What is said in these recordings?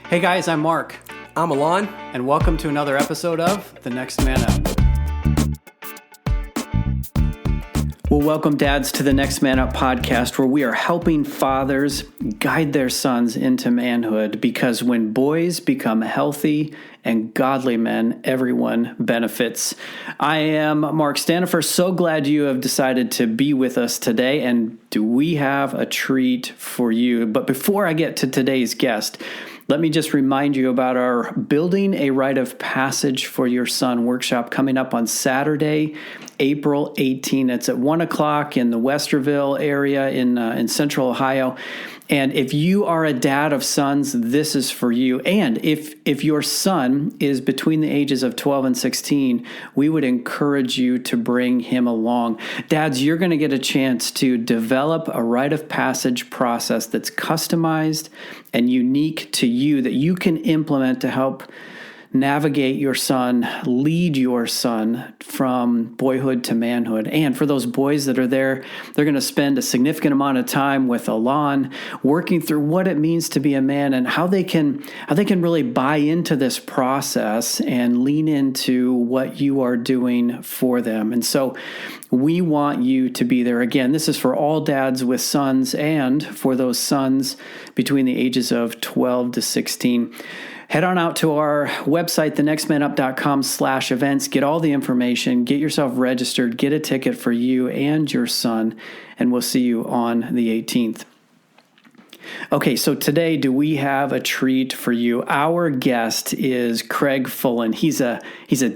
Hey guys, I'm Mark. I'm Alon. And welcome to another episode of The Next Man Up. Well, welcome dads to the Next Man Up podcast, where we are helping fathers guide their sons into manhood, because when boys become healthy and godly men, everyone benefits. I am Mark Stanifer. So glad you have decided to be with us today, and do we have a treat for you. But before I get to today's guest, let me just remind you about our Building a Rite of Passage for Your Son workshop coming up on Saturday, April 18. It's at 1 o'clock in the Westerville area in Central Ohio. And if you are a dad of sons, this is for you. And if your son is between the ages of 12 and 16, we would encourage you to bring him along. Dads, you're going to get a chance to develop a rite of passage process that's customized and unique to you that you can implement to help navigate your son, lead your son from boyhood to manhood. And for those boys that are there, they're going to spend a significant amount of time with Alon, working through what it means to be a man and how they can really buy into this process and lean into what you are doing for them. And so we want you to be there. Again, this is for all dads with sons and for those sons between the ages of 12 to 16. Head on out to our website, thenextmanup.com/events. Get all the information, get yourself registered, get a ticket for you and your son, and we'll see you on the 18th. Okay, so today, do we have a treat for you? Our guest is Craig Fullen. He's a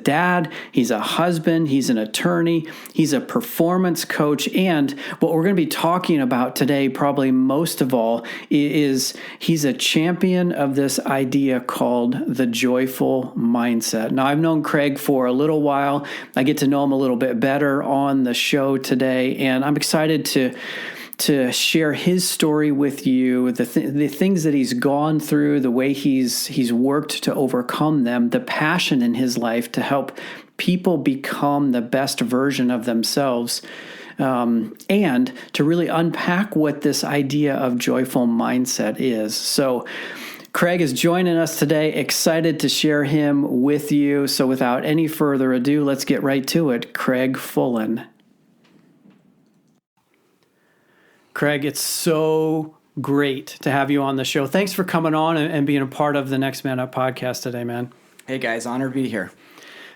dad, he's a husband, he's an attorney, he's a performance coach, and what we're going to be talking about today, probably most of all, is he's a champion of this idea called the joyful mindset. Now, I've known Craig for a little while. I get to know him a little bit better on the show today, and I'm excited to share his story with you, the things that he's gone through, the way he's worked to overcome them, the passion in his life to help people become the best version of themselves, and to really unpack what this idea of joyful mindset is. So Craig is joining us today, excited to share him with you. So without any further ado, let's get right to it. Craig Fullen. Craig, it's so great to have you on the show. Thanks for coming on and being a part of the Next Man Up podcast today, man. Hey, guys. Honored to be here.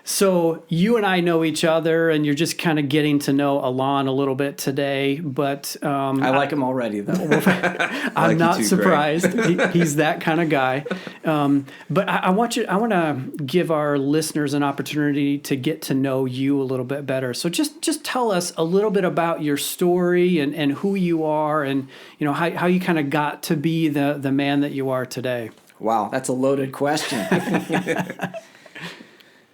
So you and I know each other, and you're just kind of getting to know Alon a little bit today. But I like him already, though. I'm not surprised. He's that kind of guy. But I want to give our listeners an opportunity to get to know you a little bit better. So just tell us a little bit about your story and who you are, and how you kind of got to be the man that you are today. Wow, that's a loaded question.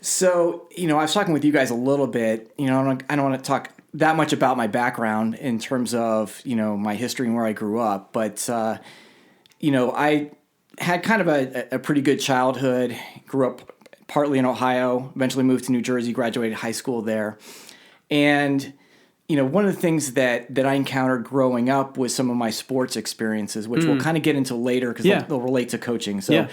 So, I was talking with you guys a little bit. I don't want to talk that much about my background in terms of, my history and where I grew up. But, I had kind of a pretty good childhood, grew up partly in Ohio, eventually moved to New Jersey, graduated high school there. And, one of the things that I encountered growing up was some of my sports experiences, which we'll kind of get into later because they'll relate to coaching. So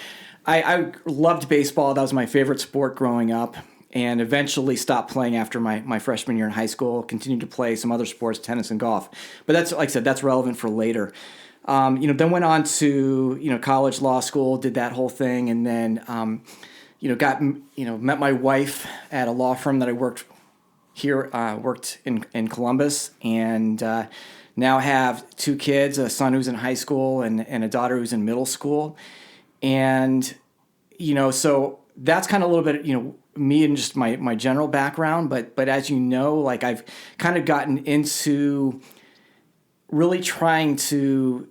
I loved baseball. That was my favorite sport growing up, and eventually stopped playing after my freshman year in high school, continued to play some other sports, tennis and golf. But that's, like I said, that's relevant for later. Then went on to, college, law school, did that whole thing, and then, met my wife at a law firm that I worked in Columbus, and now have two kids, a son who's in high school and a daughter who's in middle school. And, so that's kind of a little bit, me and just my general background. But as like I've kind of gotten into really trying to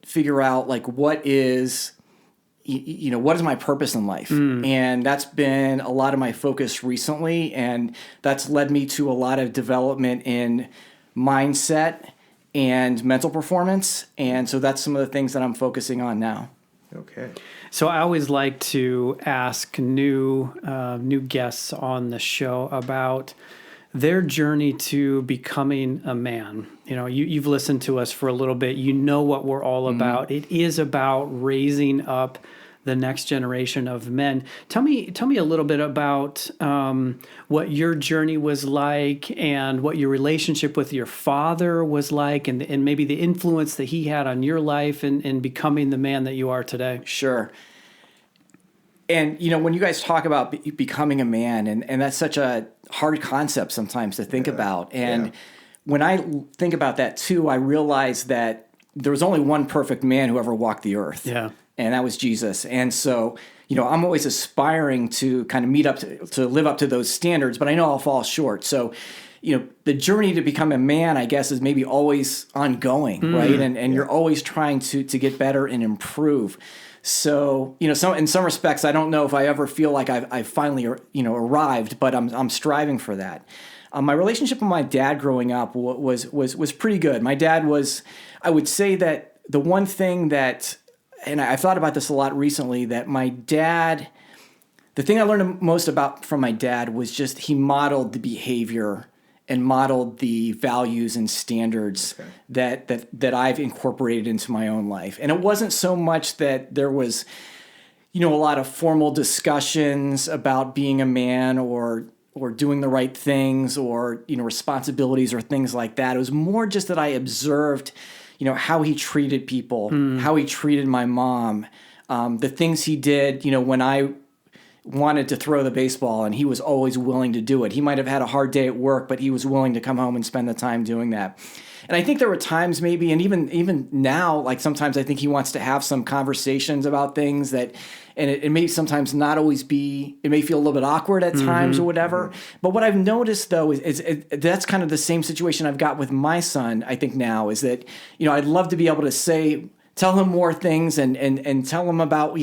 figure out like what is my purpose in life? And that's been a lot of my focus recently. And that's led me to a lot of development in mindset and mental performance. And so that's some of the things that I'm focusing on now. Okay. So I always like to ask new guests on the show about their journey to becoming a man. You've listened to us for a little bit. You know what we're all about. It is about raising up the next generation of men. Tell me a little bit about what your journey was like and what your relationship with your father was like, and maybe the influence that he had on your life in becoming the man that you are today. Sure. And, when you guys talk about becoming a man, and that's such a hard concept sometimes to think about. And when I think about that too, I realize that there was only one perfect man who ever walked the earth. Yeah. And that was Jesus. And so, I'm always aspiring to kind of meet up to live up to those standards, but I know I'll fall short. So, the journey to become a man, I guess, is maybe always ongoing, right? And you're always trying to get better and improve. So, in some respects, I don't know if I ever feel like I've finally, arrived, but I'm striving for that. My relationship with my dad growing up was pretty good. My dad was, I would say that the one thing that, and I've thought about this a lot recently, that my dad, the thing I learned most about from my dad was just he modeled the behavior and modeled the values and standards that I've incorporated into my own life. And it wasn't so much that there was, a lot of formal discussions about being a man or doing the right things or, responsibilities or things like that. It was more just that I observed, how he treated people, how he treated my mom, the things he did, when I wanted to throw the baseball and he was always willing to do it. He might have had a hard day at work, but he was willing to come home and spend the time doing that. And I think there were times maybe, and even now, like sometimes I think he wants to have some conversations about things that, and it may sometimes not always be, it may feel a little bit awkward at times or whatever. But what I've noticed though is that's kind of the same situation I've got with my son, I think now, is that, I'd love to be able to tell him more things and tell him about,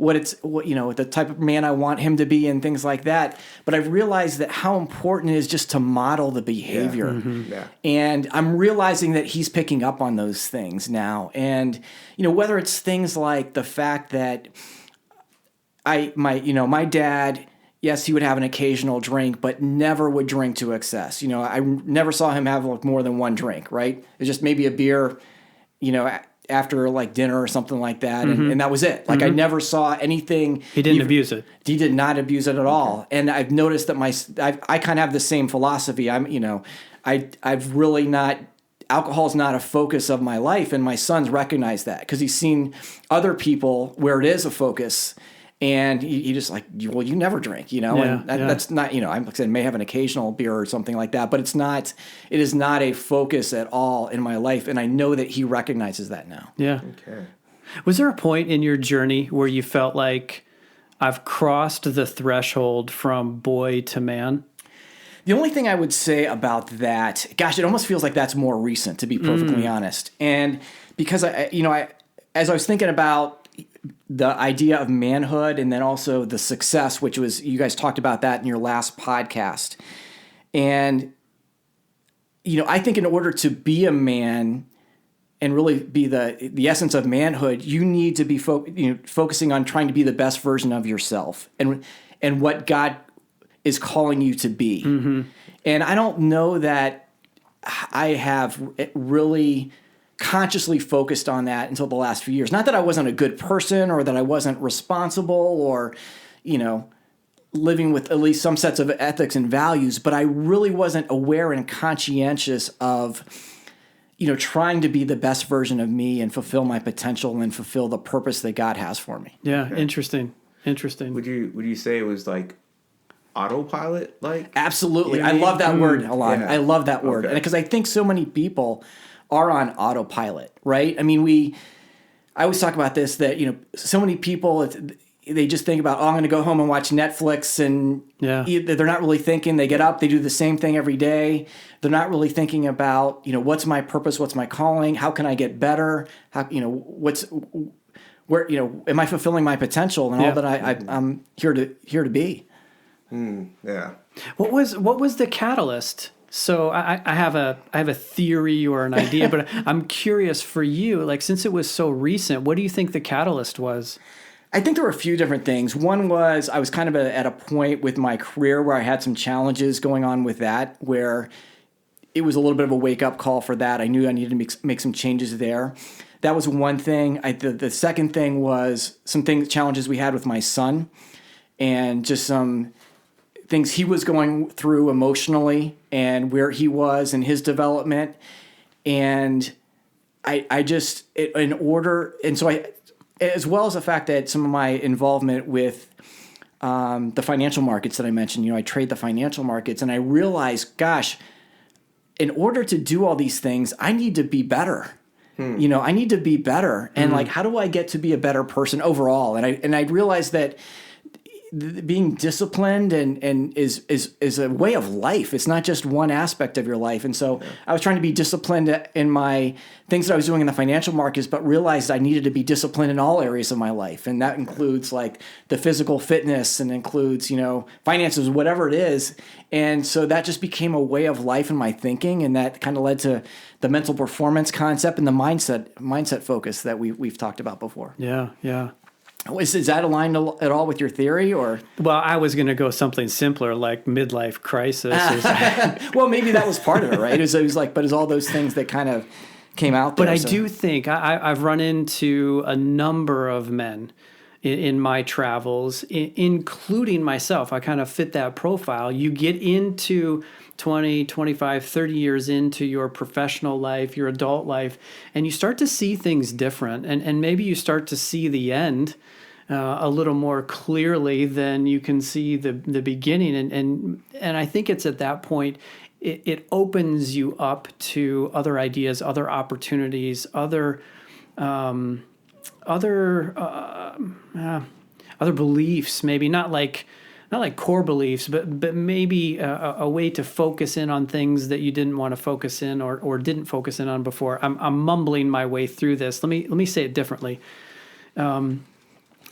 the type of man I want him to be and things like that. But I've realized that how important it is just to model the behavior. And I'm realizing that he's picking up on those things now. And, whether it's things like the fact that my dad, yes, he would have an occasional drink, but never would drink to excess. I never saw him have more than one drink, right? It's just maybe a beer, after like dinner or something like that. And that was it. Like I never saw anything. He didn't abuse it. He did not abuse it at all. And I've noticed that I kind of have the same philosophy. I've really not, alcohol's not a focus of my life. And my son's recognized that because he's seen other people where it is a focus. And he just like, well, you never drink, and that's not, I'm like I said, may have an occasional beer or something like that, but it is not a focus at all in my life. And I know that he recognizes that now. Yeah. Okay. Was there a point in your journey where you felt like I've crossed the threshold from boy to man? The only thing I would say about that, gosh, it almost feels like that's more recent, to be perfectly honest. And because as I was thinking about the idea of manhood and then also the success, which was, you guys talked about that in your last podcast. And, I think in order to be a man and really be the essence of manhood, you need to be focusing on trying to be the best version of yourself and what God is calling you to be. And I don't know that I have really consciously focused on that until the last few years. Not that I wasn't a good person or that I wasn't responsible or, living with at least some sets of ethics and values, but I really wasn't aware and conscientious of, trying to be the best version of me and fulfill my potential and fulfill the purpose that God has for me. Yeah. Okay. Interesting. Would you say it was like autopilot? Like absolutely. I love that word, Alon. Yeah. I love that word. Okay. Because I think so many people are on autopilot, right? I mean, I always talk about this, that, so many people, they just think about, I'm going to go home and watch Netflix, and they're not really thinking. They get up, they do the same thing every day. They're not really thinking about, what's my purpose? What's my calling? How can I get better? How, where, am I fulfilling my potential and all that I'm here to be? Yeah. What was the catalyst? So I have a theory or an idea, but I'm curious for you, like, since it was so recent, what do you think the catalyst was? I think there were a few different things. One was I was kind of at a point with my career where I had some challenges going on with that, where it was a little bit of a wake-up call for that. I knew I needed to make some changes there. that was one thing. The second thing was some challenges we had with my son, and just some things he was going through emotionally and where he was in his development. And as well as the fact that some of my involvement with the financial markets that I mentioned, I trade the financial markets, and I realized, gosh, in order to do all these things, I need to be better. I need to be better. And how do I get to be a better person overall? And I realized that being disciplined and is a way of life. It's not just one aspect of your life. And so I was trying to be disciplined in my things that I was doing in the financial markets, but realized I needed to be disciplined in all areas of my life. And that includes the physical fitness, and includes, finances, whatever it is. And so that just became a way of life in my thinking. And that kind of led to the mental performance concept and the mindset focus that we've talked about before. Yeah. Yeah. Is that aligned at all with your theory, or? Well, I was going to go something simpler, like midlife crisis. Well, maybe that was part of it, right? It was but it's all those things that kind of came out there. But I do think I've run into a number of men in my travels, including myself. I kind of fit that profile. You get into 20, 25, 30 years into your professional life, your adult life, and you start to see things different. And maybe you start to see the end a little more clearly than you can see the beginning. And I think it's at that point, it opens you up to other ideas, other opportunities, other beliefs, maybe not like core beliefs, but maybe a way to focus in on things that you didn't want to focus in or didn't focus in on before. I'm mumbling my way through this. Let me say it differently.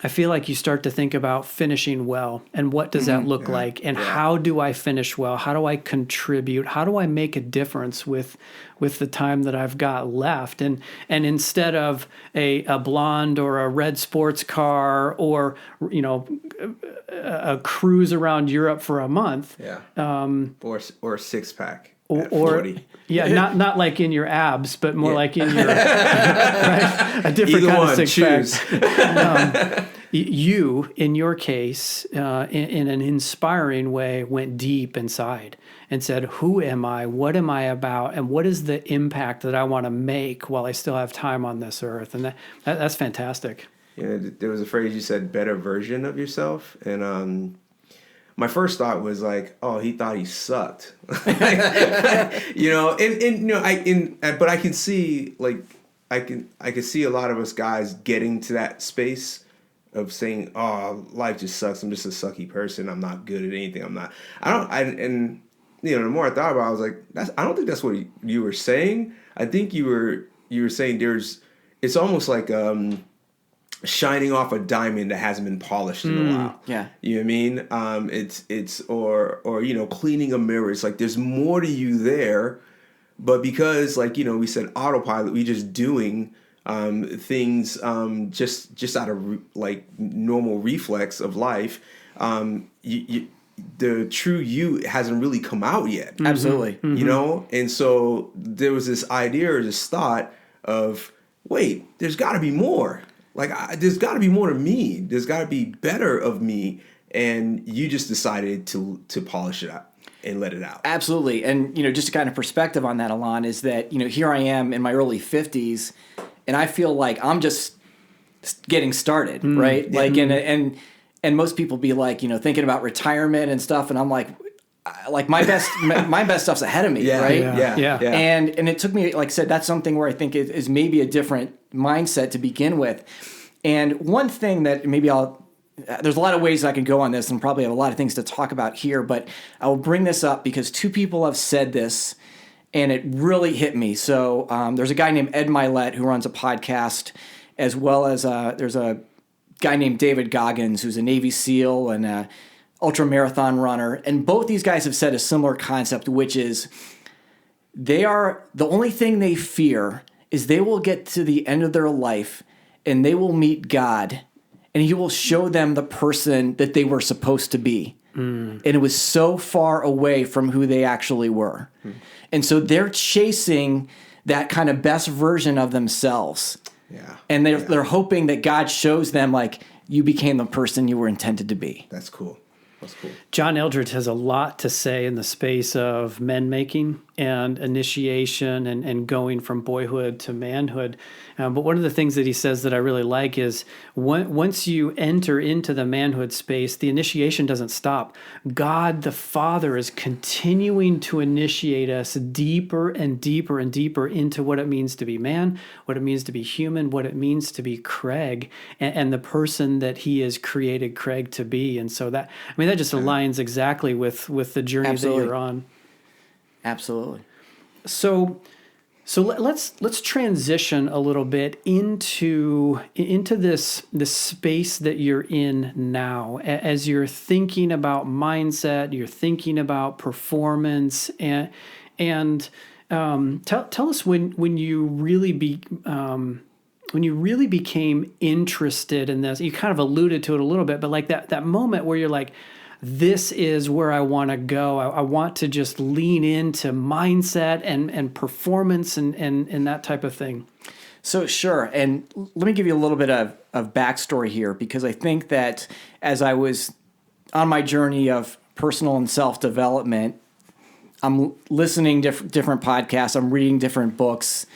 I feel like you start to think about finishing well, and what does that look like, and how do I finish well? How do I contribute? How do I make a difference with the time that I've got left? And instead of a blonde or a red sports car or a cruise around Europe for a month, or a six pack. Or not like in your abs, but more like in your right? A different kind of six pack. You, in your case, in an inspiring way, went deep inside and said, "Who am I? What am I about? And what is the impact that I want to make while I still have time on this earth?" And that's fantastic. There was a phrase you said, "better version of yourself," and my first thought was oh, he thought he sucked, but I can see I can see a lot of us guys getting to that space of saying, "Oh, life just sucks. I'm just a sucky person. I'm not good at anything. The more I thought about it, I was like, I don't think that's what you were saying. I think you were saying it's almost like shining off a diamond that hasn't been polished in a while. Yeah. You know what I mean? It's cleaning a mirror. It's like there's more to you there, but because we said autopilot, we just doing things just out of normal reflex of life. The true you hasn't really come out yet. Absolutely. Mm-hmm. And so there was this idea or this thought of, wait, there's got to be more. There's got to be more to me. There's got to be better of me. And you just decided to polish it out and let it out. Absolutely. And, just a kind of perspective on that, Alon, is that, here I am in my early 50s, and I feel like I'm just getting started, right? Yeah. And most people be thinking about retirement and stuff. And I'm like my best stuff's ahead of me, right? Yeah. And it took me, like I said, that's something where I think is maybe a different mindset to begin with. And one thing that maybe there's a lot of ways I can go on this and probably have a lot of things to talk about here, but I will bring this up because two people have said this and it really hit me. So there's a guy named Ed MacLeod who runs a podcast, as well as there's a guy named David Goggins who's a Navy SEAL and a ultra marathon runner. And both these guys have said a similar concept, which is the only thing they fear is they will get to the end of their life and they will meet God and he will show them the person that they were supposed to be. And it was so far away from who they actually were. And so they're chasing that kind of best version of themselves. Yeah. And they're hoping that God shows them, like, you became the person you were intended to be. That's cool. That's cool. John Eldredge has a lot to say in the space of men making and initiation and going from boyhood to manhood. But one of the things that he says that I really like is once you enter into the manhood space, the initiation doesn't stop. God the Father is continuing to initiate us deeper and deeper and deeper into what it means to be man, what it means to be human, what it means to be Craig, and the person that he has created Craig to be. And so that just aligns exactly with the journey Absolutely. that you're on. Absolutely. So let's transition a little bit into this space that you're in now. As you're thinking about mindset, you're thinking about performance, and tell us when you really became interested in this. You kind of alluded to it a little bit, but like that moment where you're like, this is where I want to go. I want to just lean into mindset and performance and that type of thing. So sure. And let me give you a little bit of backstory here, because I think that as I was on my journey of personal and self-development, I'm listening to different podcasts, I'm reading different books,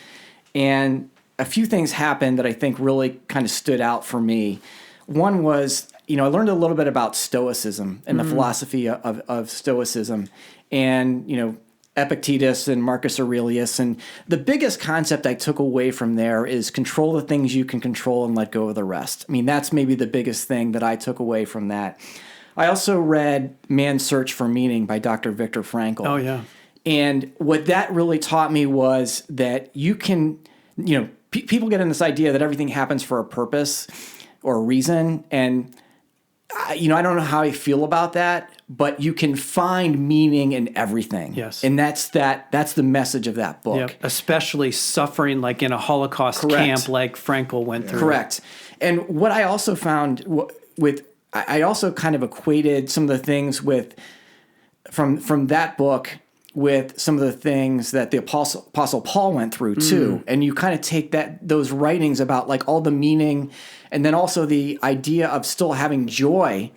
and a few things happened that I think really kind of stood out for me. One was, I learned a little bit about Stoicism and the philosophy of Stoicism, and, Epictetus and Marcus Aurelius. And the biggest concept I took away from there is control the things you can control and let go of the rest. I mean, that's maybe the biggest thing that I took away from that. I also read Man's Search for Meaning by Dr. Viktor Frankl. Oh, yeah. And what that really taught me was that you can, people get in this idea that everything happens for a purpose or a reason. And, I don't know how I feel about that, but you can find meaning in everything. Yes. And that's the message of that book. Yep. Especially suffering like in a Holocaust camp like Frankl went through. Correct. And what I also found I also kind of equated some of the things from that book with some of the things that the Apostle Paul went through too. And you kind of take those writings about like all the meaning, and then also the idea of still having joy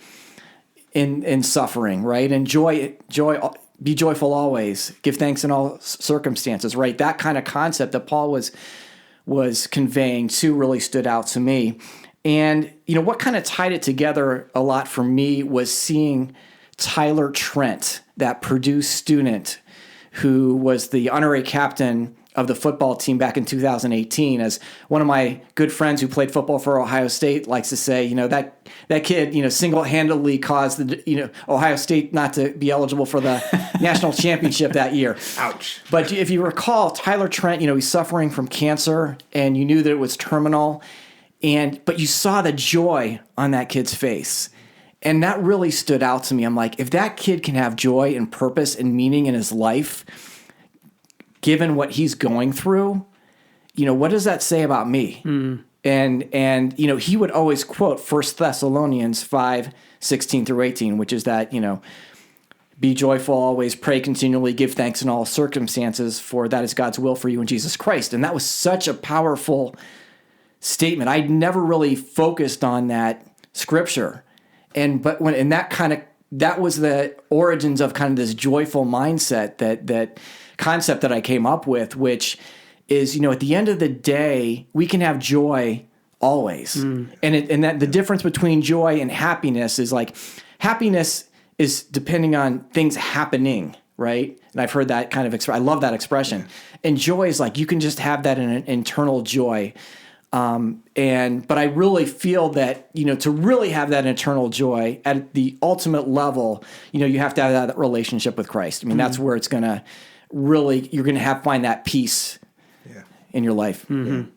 in suffering, right? And joy, be joyful always, give thanks in all circumstances, right? That kind of concept that Paul was conveying too really stood out to me. And, what kind of tied it together a lot for me was seeing Tyler Trent, that Purdue student who was the honorary captain of the football team back in 2018. As one of my good friends who played football for Ohio State likes to say, that kid, single-handedly caused Ohio State not to be eligible for the national championship that year. Ouch. But if you recall, Tyler Trent, he's suffering from cancer, and you knew that it was terminal, but you saw the joy on that kid's face. And that really stood out to me. I'm like, if that kid can have joy and purpose and meaning in his life, given what he's going through, what does that say about me? And he would always quote 1 Thessalonians 5:16-18, which is that, be joyful always, pray continually, give thanks in all circumstances, for that is God's will for you in Jesus Christ. And that was such a powerful statement. I'd never really focused on that scripture. That was the origins of kind of this joyful mindset, that concept that I came up with, which is, at the end of the day, we can have joy always. And that the difference between joy and happiness is like, happiness is depending on things happening, right? And I've heard that kind of I love that expression. And joy is like, you can just have that in an internal joy. But I really feel that, to really have that internal joy at the ultimate level, you have to have that relationship with Christ. I mean, that's where it's going to really, you're going to find that peace in your life. Mm-hmm.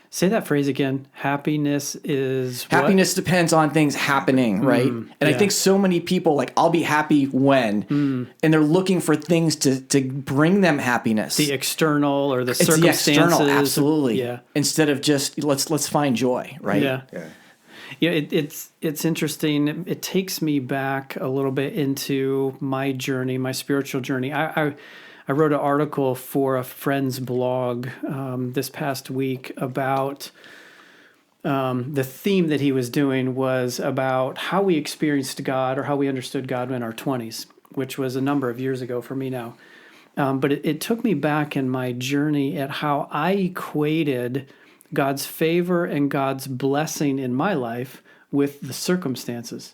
Say that phrase again. Happiness is what? Happiness depends on things happening, right? And I think so many people like, I'll be happy when, and they're looking for things to bring them happiness. The external or the circumstances. The external, absolutely. Yeah. Instead of just let's find joy, right? Yeah. It's interesting. It takes me back a little bit into my journey, my spiritual journey. I wrote an article for a friend's blog this past week about the theme that he was doing was about how we experienced God or how we understood God in our 20s, which was a number of years ago for me now. But it took me back in my journey at how I equated God's favor and God's blessing in my life with the circumstances.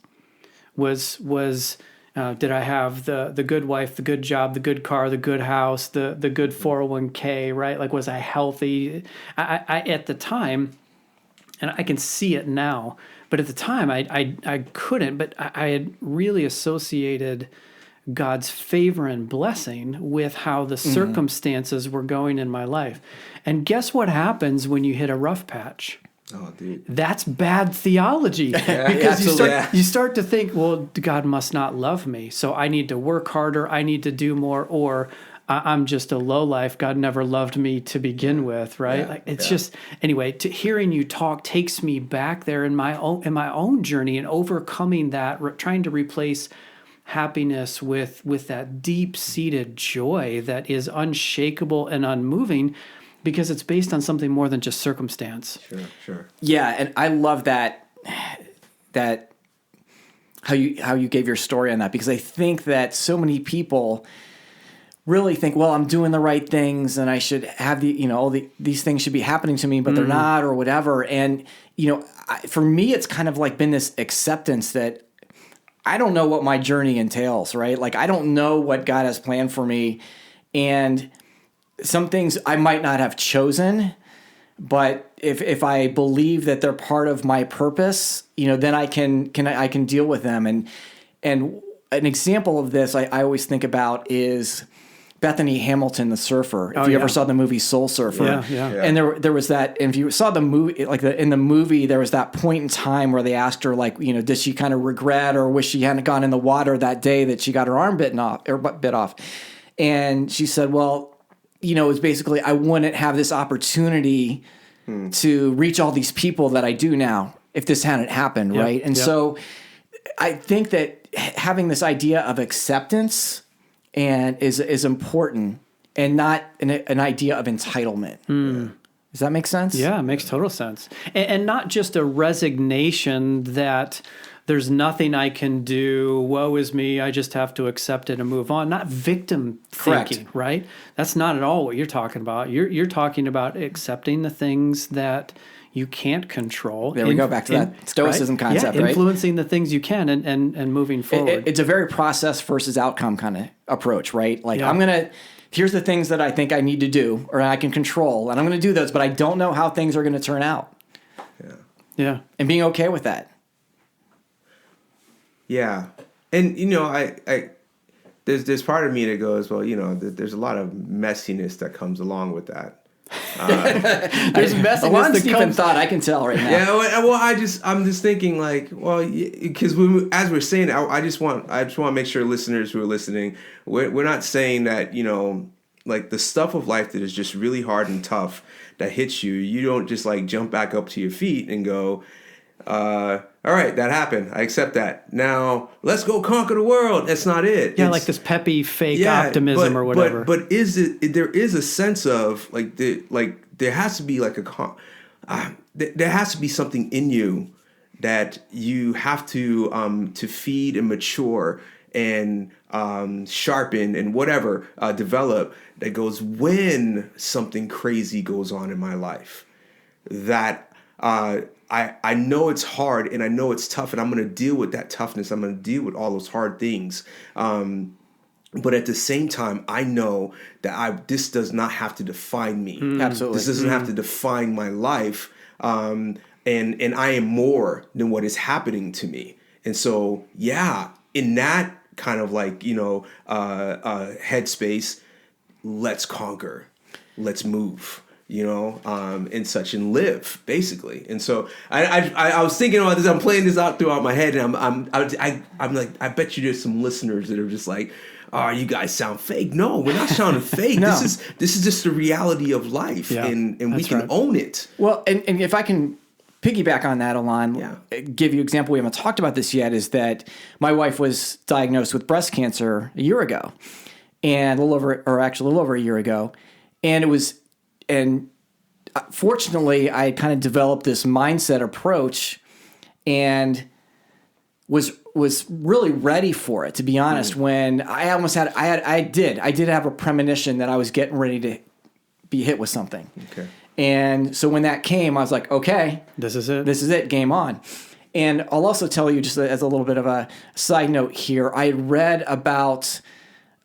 Did I have the good wife, the good job, the good car, the good house, the good 401k, right? Like, was I healthy? I at the time, and I can see it now, but at the time I couldn't, but I had really associated God's favor and blessing with how the circumstances were going in my life. And guess what happens when you hit a rough patch? Oh, dude. That's bad theology. Because you start to think, well, God must not love me, so I need to work harder, I need to do more, or I'm just a lowlife. God never loved me to begin with, right? Yeah, it's just, anyway, hearing you talk takes me back there in my own journey and overcoming that, trying to replace happiness with that deep-seated joy that is unshakable and unmoving, because it's based on something more than just circumstance. Sure. Yeah, and I love that how you gave your story on that, because I think that so many people really think, well, I'm doing the right things and I should have these things should be happening to me, but they're not, or whatever. And for me, it's kind of like been this acceptance that I don't know what my journey entails, right? Like, I don't know what God has planned for me, and some things I might not have chosen, but if I believe that they're part of my purpose, then I can deal with them. And an example of this I always think about is Bethany Hamilton, the surfer. If you ever saw the movie Soul Surfer, yeah. And there was that. And if you saw the movie, in the movie, there was that point in time where they asked her, did she kind of regret or wish she hadn't gone in the water that day that she got her arm bit off? And she said, well, it's basically, I wouldn't have this opportunity to reach all these people that I do now if this hadn't happened, right? And so I think that having this idea of acceptance is important, and not an idea of entitlement. Does that make sense? Yeah, it makes total sense. And not just a resignation that there's nothing I can do, woe is me, I just have to accept it and move on. Not victim thinking, right? That's not at all what you're talking about. You're talking about accepting the things that you can't control. There we go, back to that stoicism concept, right? Influencing the things you can and moving forward. It's a very process versus outcome kind of approach, right? Like, here's the things that I think I need to do or I can control, and I'm going to do those, but I don't know how things are going to turn out. Yeah. And being okay with that. Yeah. And, I there's part of me that goes, well, there's a lot of messiness that comes along with that. There's messiness that comes. Thought I can tell right now. Yeah, well, I'm just thinking because as we're saying, I just want to make sure listeners who are listening, we're not saying that like the stuff of life that is just really hard and tough that hits you. You don't just jump back up to your feet and go, all right, that happened. I accept that. Now let's go conquer the world. That's not it. Yeah, like this peppy fake optimism or whatever. But there is a sense of there has to be there has to be something in you that you have to feed and mature and sharpen and whatever develop, that goes when something crazy goes on in my life, that I know it's hard and I know it's tough, and I'm going to deal with that toughness. I'm going to deal with all those hard things. But at the same time, I know that this does not have to define me. Absolutely. This doesn't have to define my life. And I am more than what is happening to me. And so, in that kind of headspace, let's conquer, let's move. And such, and live, basically. And so I was thinking about this. I'm playing this out throughout my head, and I'm like, I bet you there's some listeners that are just like, oh, you guys sound fake. No, we're not sounding fake. No. This is just the reality of life, and we can own it. Well, and if I can piggyback on that, Alon, give you an example. We haven't talked about this yet. Is that my wife was diagnosed with breast cancer a year ago. and a little over a year ago. And fortunately, I kind of developed this mindset approach and was really ready for it, to be honest. When I did have a premonition that I was getting ready to be hit with something. Okay. And so when that came, I was like, okay, this is it, game on. And I'll also tell you, just as a little bit of a side note here, I read about,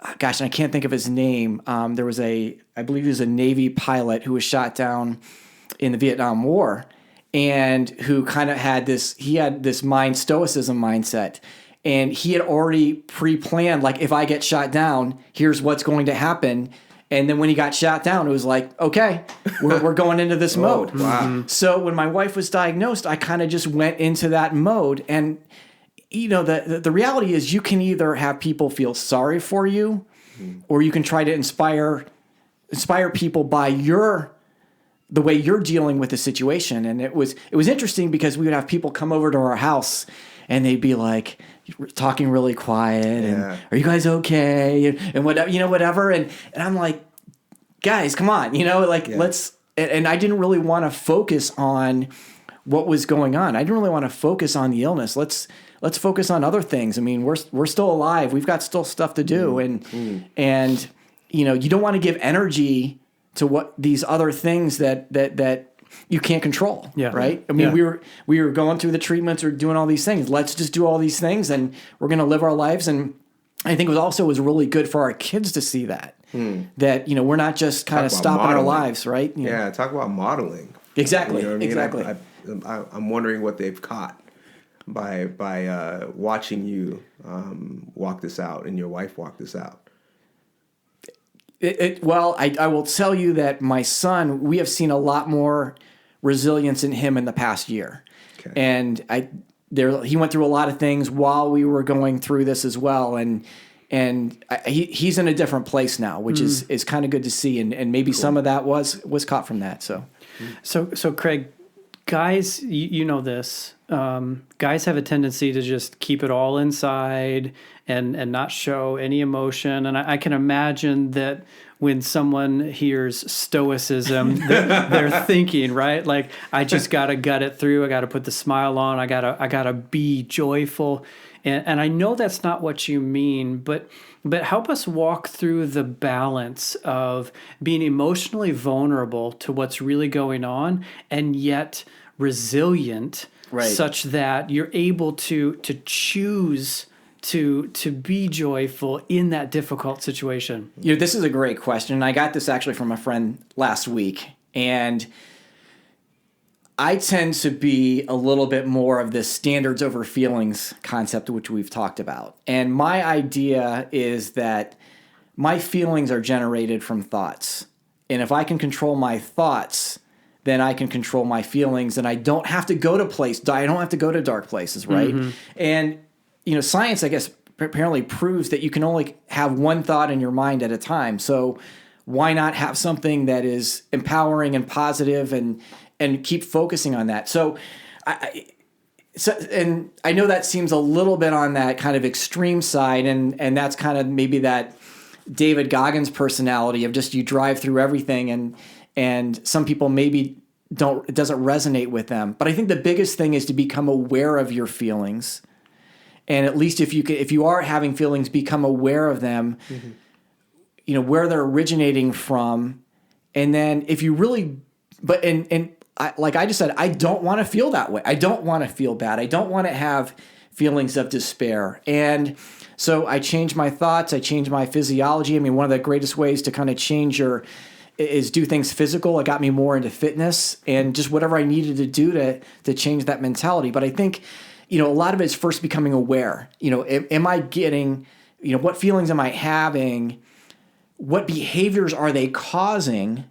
and I can't think of his name. There was I believe he was a Navy pilot who was shot down in the Vietnam War, and who kind of had this stoicism mindset. And he had already pre-planned, like, if I get shot down, here's what's going to happen. And then when he got shot down, it was like, okay, we're going into this mode. Wow. So when my wife was diagnosed, I kind of just went into that mode. And, the reality is, you can either have people feel sorry for you, or you can try to inspire people by the way you're dealing with the situation. And it was interesting because we would have people come over to our house and they'd be like talking really quiet and, are you guys okay? And whatever. And I'm like, guys, come on, let's, and I didn't really want to focus on what was going on. I didn't really want to focus on the illness. Let's focus on other things. I mean, we're still alive. We've got still stuff to do. And you don't want to give energy to what these other things that you can't control. Yeah. Right. I mean, we were going through the treatments or doing all these things. Let's just do all these things and we're going to live our lives. And I think it was really good for our kids to see that, that, we're not just kind of stopping our lives. Right. Talk about modeling. Exactly. You know what I mean? Exactly. I'm wondering what they've caught by watching you walk this out and your wife walk this out. Well, I will tell you that my son, we have seen a lot more resilience in him in the past year. Okay. And he went through a lot of things while we were going through this as well. And he's in a different place now, which is kind of good to see. And maybe some of that was caught from that. So Craig, guys, you know this. Guys have a tendency to just keep it all inside and not show any emotion. And I can imagine that when someone hears stoicism, they're thinking, right? Like, I just got to gut it through. I got to put the smile on. I gotta be joyful. And I know that's not what you mean, but help us walk through the balance of being emotionally vulnerable to what's really going on and yet resilient, right, such that you're able to choose to be joyful in that difficult situation. This is a great question. I got this actually from a friend last week, and I tend to be a little bit more of this standards over feelings concept, which we've talked about. And my idea is that my feelings are generated from thoughts. And if I can control my thoughts, then I can control my feelings, and I don't have to go to dark places, right? Mm-hmm. And science, I guess, apparently proves that you can only have one thought in your mind at a time. So why not have something that is empowering and positive and keep focusing on that? So I know that seems a little bit on that kind of extreme side, and that's kind of maybe that David Goggins personality of just you drive through everything, and some people maybe it doesn't resonate with them. But I think the biggest thing is to become aware of your feelings. And at least if you are having feelings, become aware of them, where they're originating from. And then if you really, like I just said, I don't want to feel that way. I don't want to feel bad. I don't want to have feelings of despair. And so I change my thoughts. I change my physiology. I mean, one of the greatest ways to kind of change is do things physical. It got me more into fitness and just whatever I needed to do to change that mentality. But I think, a lot of it is first becoming aware. Am I getting, what feelings am I having? What behaviors are they causing?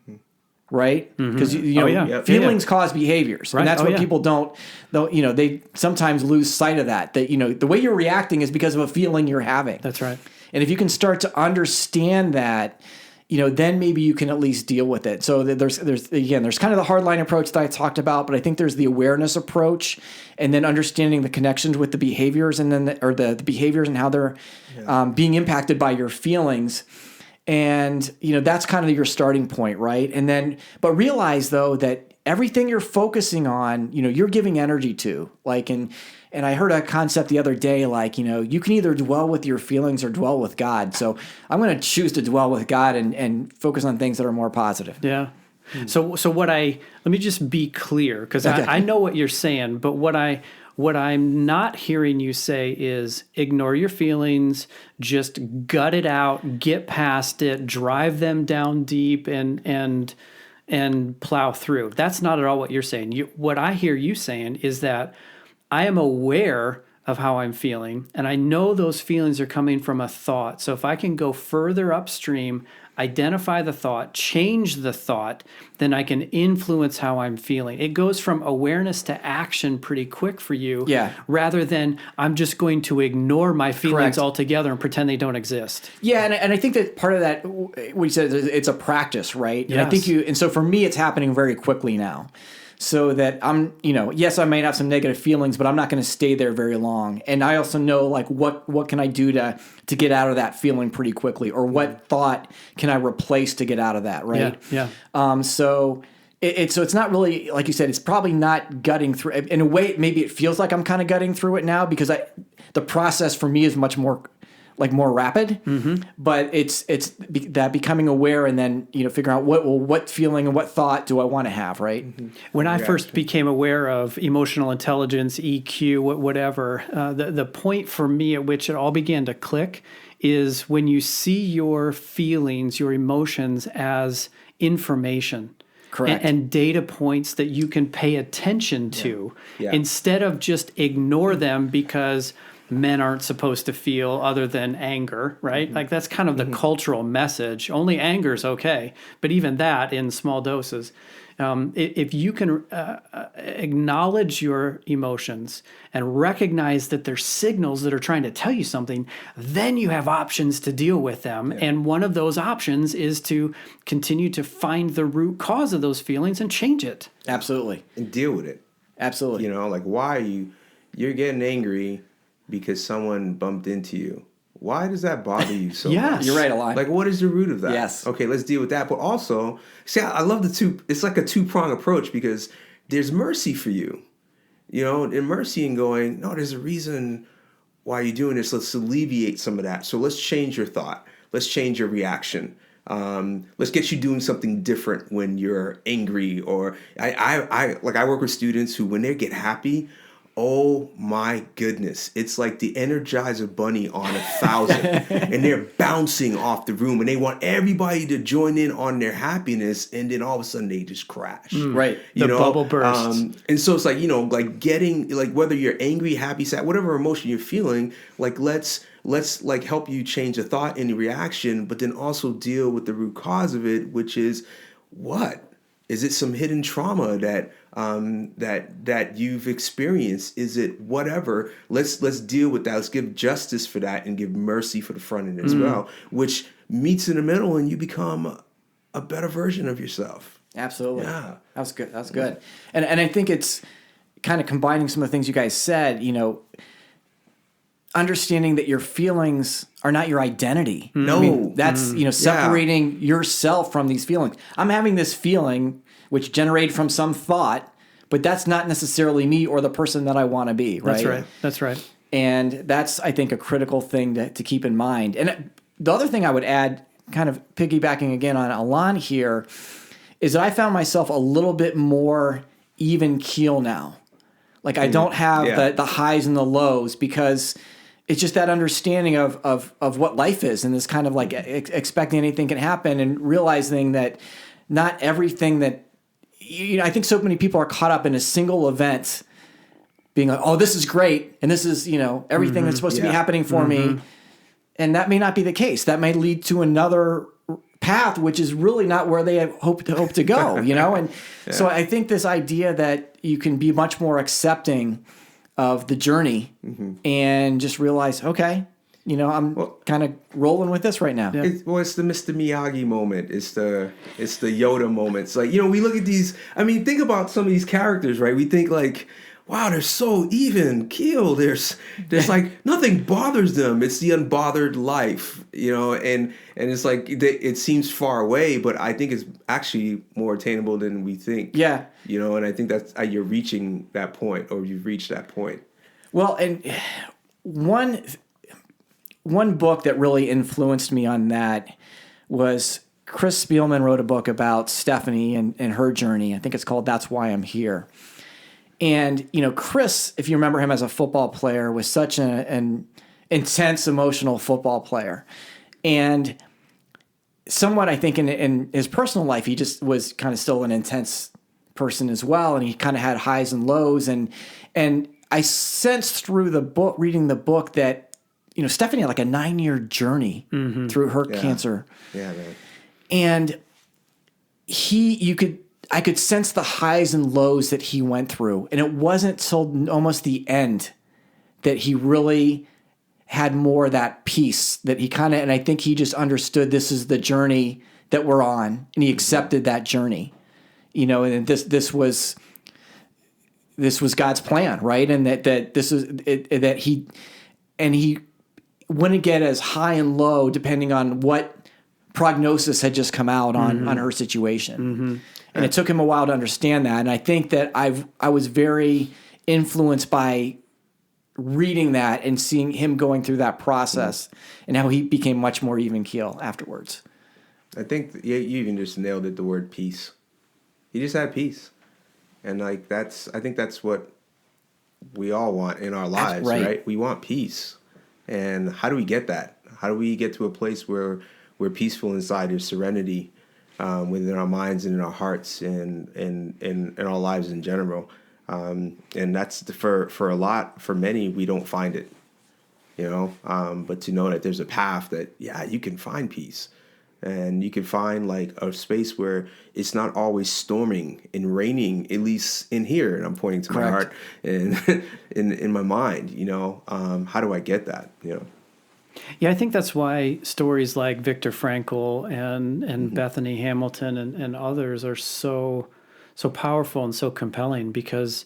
Right? Because feelings cause behaviors, right? And that's what people don't. They sometimes lose sight of that. That the way you're reacting is because of a feeling you're having. That's right. And if you can start to understand that, then maybe you can at least deal with it. So there's kind of the hardline approach that I talked about, but I think there's the awareness approach, and then understanding the connections with the behaviors, and then the behaviors and how they're being impacted by your feelings. And, that's kind of your starting point, right? And then, but realize though that everything you're focusing on, you're giving energy to. Like, and I heard a concept the other day, like, you can either dwell with your feelings or dwell with God. So I'm going to choose to dwell with God and focus on things that are more positive. Yeah. So let me just be clear, because Okay. I know what you're saying, but what I'm not hearing you say is ignore your feelings, just gut it out, get past it, drive them down deep, and plow through. That's not at all what you're saying. What I hear you saying is that I am aware of how I'm feeling, and I know those feelings are coming from a thought. So if I can go further upstream, identify the thought, change the thought, then I can influence how I'm feeling. It goes from awareness to action pretty quick for you, rather than I'm just going to ignore my feelings altogether and pretend they don't exist. Yeah, and I think that part of that, what you said, it's a practice, right? Yes. And I think and so for me, it's happening very quickly now. So that I'm, yes, I might have some negative feelings, but I'm not going to stay there very long. And I also know, like, what can I do to get out of that feeling pretty quickly, or what thought can I replace to get out of that, right? Yeah. So it's not really, like you said, it's probably not gutting through. In a way, maybe it feels like I'm kind of gutting through it now, because the process for me is much more rapid, but it's that becoming aware, and then figuring out what feeling and what thought do I want to have, right? When I first became aware of emotional intelligence, EQ, whatever, the point for me at which it all began to click is when you see your feelings, your emotions as information. Correct. And data points that you can pay attention to instead of just ignore them because men aren't supposed to feel other than anger, right? Like that's kind of the cultural message. Only anger is okay, but even that in small doses. If you can acknowledge your emotions and recognize that they're signals that are trying to tell you something, then you have options to deal with them. Yeah. And one of those options is to continue to find the root cause of those feelings and change it. Absolutely. And deal with it. Absolutely. Like why are you're getting angry because someone bumped into you. Why does that bother you so much? You're right, Alon. Like, what is the root of that? Yes. Okay, let's deal with that. But also, see, I love it's like a two-prong approach, because there's mercy for you. And mercy in going, no, there's a reason why you're doing this. Let's alleviate some of that. So let's change your thought. Let's change your reaction. Let's get you doing something different when you're angry. Or I work with students who, when they get happy, oh my goodness, it's like the Energizer Bunny on 1,000 and they're bouncing off the room and they want everybody to join in on their happiness, and then all of a sudden they just crash. Right. The bubble bursts. And so it's like, like getting, like, whether you're angry, happy, sad, whatever emotion you're feeling, like let's like help you change a thought and a reaction, but then also deal with the root cause of it, which is what? Is it some hidden trauma that you've experienced? Is it whatever? Let's deal with that. Let's give justice for that and give mercy for the front end as well, which meets in the middle, and you become a better version of yourself. Absolutely. Yeah, that's good. That's good. And I think it's kind of combining some of the things you guys said. Understanding that your feelings are not your identity. No. I mean, that's, separating yourself from these feelings. I'm having this feeling which generated from some thought, but that's not necessarily me or the person that I want to be, right? That's right. And that's, I think, a critical thing to keep in mind. And the other thing I would add, kind of piggybacking again on Alon here, is that I found myself a little bit more even keel now. Like I don't have the highs and the lows, because it's just that understanding of what life is, and this kind of like expecting anything can happen, and realizing that not everything that, I think so many people are caught up in a single event being like, oh, this is great, and this is, everything that's supposed to be happening for me. And that may not be the case. That may lead to another path, which is really not where they hope to go, And so I think this idea that you can be much more accepting of the journey and just realize, okay, I'm kind of rolling with this right now. Yeah. It's the Mr. Miyagi moment. It's the Yoda moment. It's like, we look at these, think about some of these characters, right? We think like, wow, they're so even keeled. There's like nothing bothers them. It's the unbothered life, and it's like it seems far away, but I think it's actually more attainable than we think. Yeah. And I think that's you're reaching that point, or you've reached that point. Well, and one book that really influenced me on that was Chris Spielman wrote a book about Stephanie and her journey. I think it's called That's Why I'm Here. And, Chris, if you remember him as a football player, was such an intense, emotional football player. And somewhat, I think, in his personal life, he just was kind of still an intense person as well. And he kind of had highs and lows. And I sensed through the book, reading the book, that, Stephanie had like a 9-year journey through her cancer. Yeah, man. And I could sense the highs and lows that he went through. And it wasn't till almost the end that he really had more of that peace, that he and I think he just understood this is the journey that we're on, and he accepted that journey, and this was God's plan, right? And that this is it, that he wouldn't get as high and low depending on what prognosis had just come out on her situation. Mm-hmm. And it took him a while to understand that. And I think that I was very influenced by reading that and seeing him going through that process and how he became much more even keel afterwards. I think you even just nailed it, the word peace. He just had peace. And I think that's what we all want in our lives, right? We want peace. And how do we get that? How do we get to a place where we're peaceful inside? There's serenity within our minds and in our hearts and in our lives in general. And that's for many, we don't find it, but to know that there's a path that, you can find peace, and you can find like a space where it's not always storming and raining, at least in here. And I'm pointing to my heart and in my mind, how do I get that? Yeah, I think that's why stories like Viktor Frankl and Bethany Hamilton and others are so powerful and so compelling, because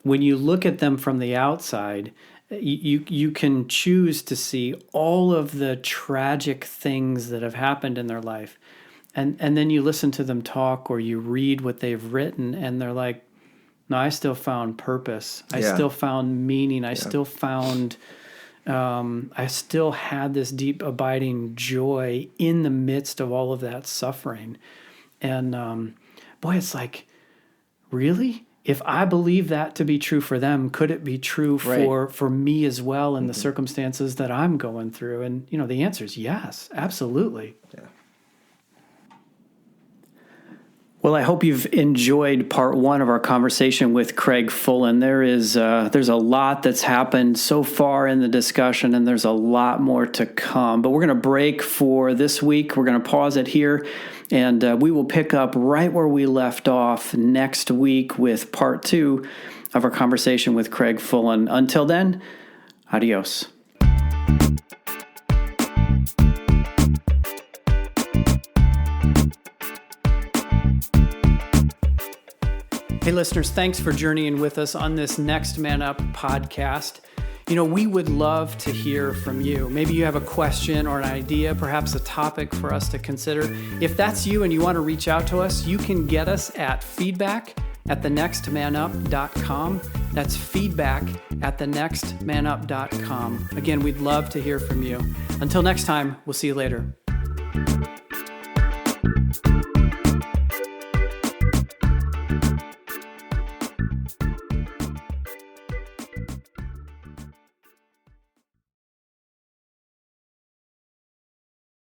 when you look at them from the outside, you can choose to see all of the tragic things that have happened in their life. And then you listen to them talk, or you read what they've written, and they're like, no, I still found purpose. I still found meaning. I still found... I still had this deep, abiding joy in the midst of all of that suffering. And boy, it's like, really? If I believe that to be true for them, could it be true for me as well in the circumstances that I'm going through? And, the answer is yes, absolutely. Yeah. Well, I hope you've enjoyed part 1 of our conversation with Craig Fullen. There's a lot that's happened so far in the discussion, and there's a lot more to come. But we're going to break for this week. We're going to pause it here, and we will pick up right where we left off next week with part 2 of our conversation with Craig Fullen. Until then, adios. Hey, listeners, thanks for journeying with us on this Next Man Up podcast. We would love to hear from you. Maybe you have a question or an idea, perhaps a topic for us to consider. If that's you and you want to reach out to us, you can get us at feedback@thenextmanup.com. That's feedback@thenextmanup.com. Again, we'd love to hear from you. Until next time, we'll see you later.